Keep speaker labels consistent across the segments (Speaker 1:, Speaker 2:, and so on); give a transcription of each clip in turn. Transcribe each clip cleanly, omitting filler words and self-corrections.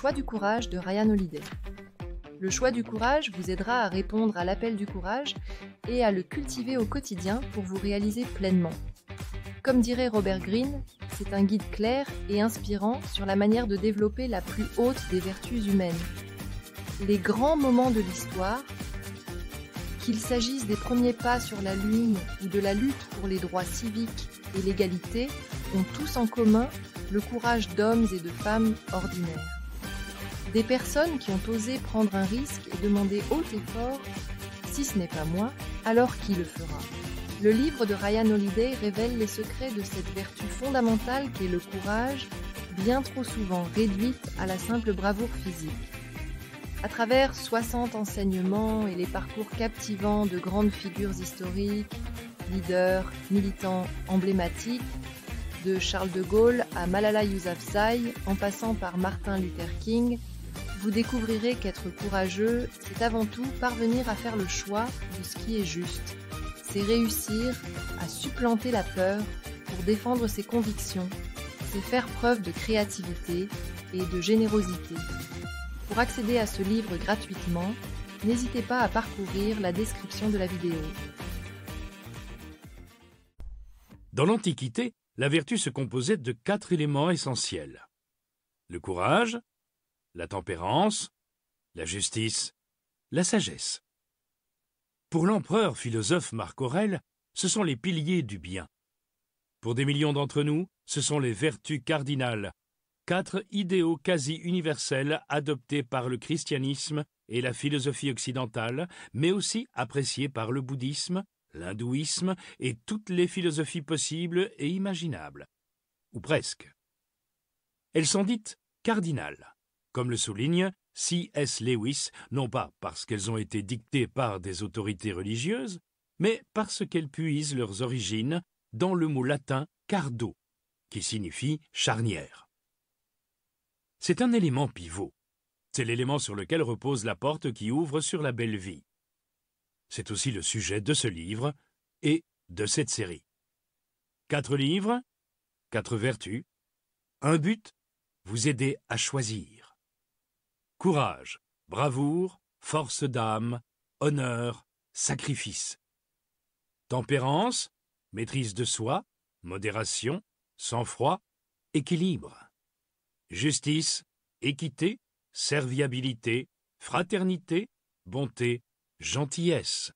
Speaker 1: choix du courage de Ryan Holiday. Le choix du courage vous aidera à répondre à l'appel du courage et à le cultiver au quotidien pour vous réaliser pleinement. Comme dirait Robert Greene, c'est un guide clair et inspirant sur la manière de développer la plus haute des vertus humaines. Les grands moments de l'histoire, qu'il s'agisse des premiers pas sur la Lune ou de la lutte pour les droits civiques et l'égalité, ont tous en commun le courage d'hommes et de femmes ordinaires. Des personnes qui ont osé prendre un risque et demander haut et fort « si ce n'est pas moi, alors qui le fera ?» Le livre de Ryan Holiday révèle les secrets de cette vertu fondamentale qu'est le courage, bien trop souvent réduite à la simple bravoure physique. À travers 60 enseignements et les parcours captivants de grandes figures historiques, leaders, militants emblématiques, de Charles de Gaulle à Malala Yousafzai, en passant par Martin Luther King, vous découvrirez qu'être courageux, c'est avant tout parvenir à faire le choix de ce qui est juste. C'est réussir à supplanter la peur pour défendre ses convictions. C'est faire preuve de créativité et de générosité. Pour accéder à ce livre gratuitement, n'hésitez pas à parcourir la description de la vidéo.
Speaker 2: Dans l'Antiquité, la vertu se composait de 4 éléments essentiels. Le courage, la tempérance, la justice, la sagesse. Pour l'empereur philosophe Marc Aurèle, ce sont les piliers du bien. Pour des millions d'entre nous, ce sont les vertus cardinales, 4 idéaux quasi universels adoptés par le christianisme et la philosophie occidentale, mais aussi appréciés par le bouddhisme, l'hindouisme et toutes les philosophies possibles et imaginables. Ou presque. Elles sont dites cardinales, comme le souligne C.S. Lewis, non pas parce qu'elles ont été dictées par des autorités religieuses, mais parce qu'elles puisent leurs origines dans le mot latin cardo, qui signifie charnière. C'est un élément pivot. C'est l'élément sur lequel repose la porte qui ouvre sur la belle vie. C'est aussi le sujet de ce livre et de cette série. 4 livres, 4 vertus, un but, vous aider à choisir. Courage, bravoure, force d'âme, honneur, sacrifice. Tempérance, maîtrise de soi, modération, sang-froid, équilibre. Justice, équité, serviabilité, fraternité, bonté, gentillesse.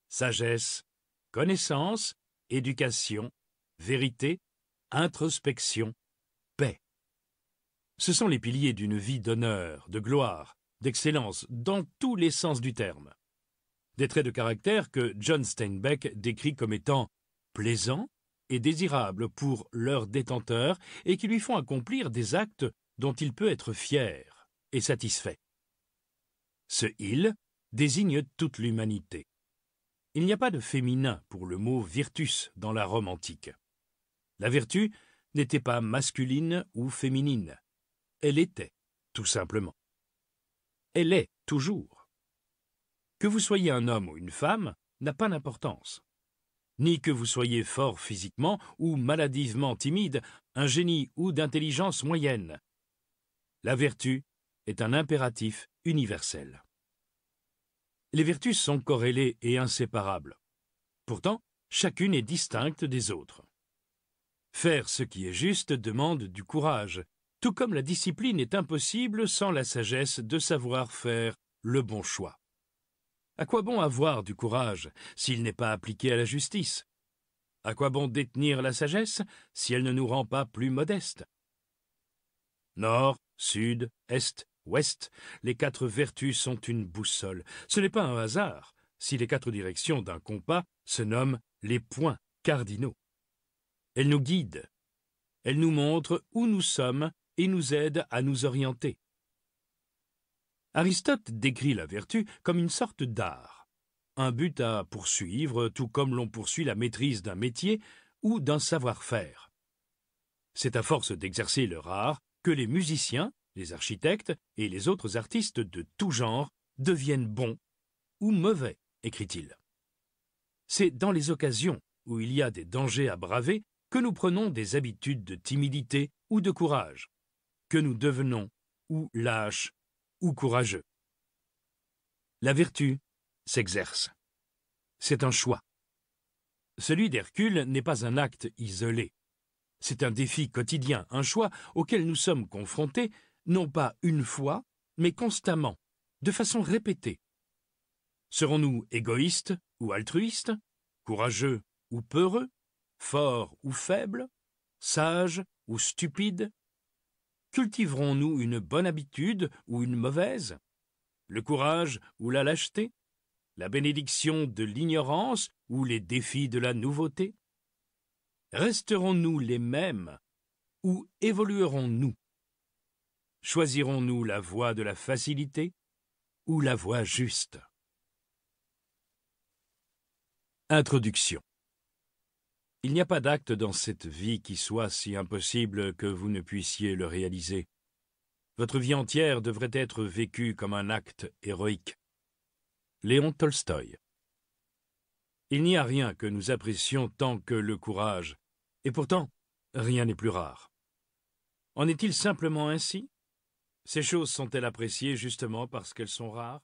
Speaker 2: Sagesse, connaissance, éducation, vérité, introspection, paix. Ce sont les piliers d'une vie d'honneur, de gloire, d'excellence, dans tous les sens du terme. Des traits de caractère que John Steinbeck décrit comme étant plaisants et désirables pour leur détenteur et qui lui font accomplir des actes dont il peut être fier et satisfait. Ce « il » désigne toute l'humanité. Il n'y a pas de féminin pour le mot « virtus » dans la Rome antique. La vertu n'était pas masculine ou féminine. Elle était, tout simplement. Elle est toujours. Que vous soyez un homme ou une femme n'a pas d'importance. Ni que vous soyez fort physiquement ou maladivement timide, un génie ou d'intelligence moyenne. La vertu est un impératif universel. Les vertus sont corrélées et inséparables. Pourtant, chacune est distincte des autres. Faire ce qui est juste demande du courage, tout comme la discipline est impossible sans la sagesse de savoir faire le bon choix. À quoi bon avoir du courage s'il n'est pas appliqué à la justice? À quoi bon détenir la sagesse si elle ne nous rend pas plus modestes? Nord, sud, est, ouest, les 4 vertus sont une boussole. Ce n'est pas un hasard si les 4 directions d'un compas se nomment les points cardinaux. Elles nous guident. Elles nous montrent où nous sommes et nous aident à nous orienter. Aristote décrit la vertu comme une sorte d'art, un but à poursuivre tout comme l'on poursuit la maîtrise d'un métier ou d'un savoir-faire. C'est à force d'exercer leur art que les musiciens, les architectes et les autres artistes de tout genre deviennent bons ou mauvais, écrit-il. C'est dans les occasions où il y a des dangers à braver que nous prenons des habitudes de timidité ou de courage, que nous devenons ou lâche ou courageux. La vertu s'exerce. C'est un choix. Celui d'Hercule n'est pas un acte isolé. C'est un défi quotidien, un choix auquel nous sommes confrontés, non pas une fois, mais constamment, de façon répétée. Serons-nous égoïstes ou altruistes, courageux ou peureux, forts ou faibles, sages ou stupides? Cultiverons-nous une bonne habitude ou une mauvaise, le courage ou la lâcheté, la bénédiction de l'ignorance ou les défis de la nouveauté? Resterons-nous les mêmes ou évoluerons-nous? Choisirons-nous la voie de la facilité ou la voie juste? Introduction. Il n'y a pas d'acte dans cette vie qui soit si impossible que vous ne puissiez le réaliser. Votre vie entière devrait être vécue comme un acte héroïque. Léon Tolstoï. Il n'y a rien que nous apprécions tant que le courage, et pourtant, rien n'est plus rare. En est-il simplement ainsi? Ces choses sont-elles appréciées justement parce qu'elles sont rares?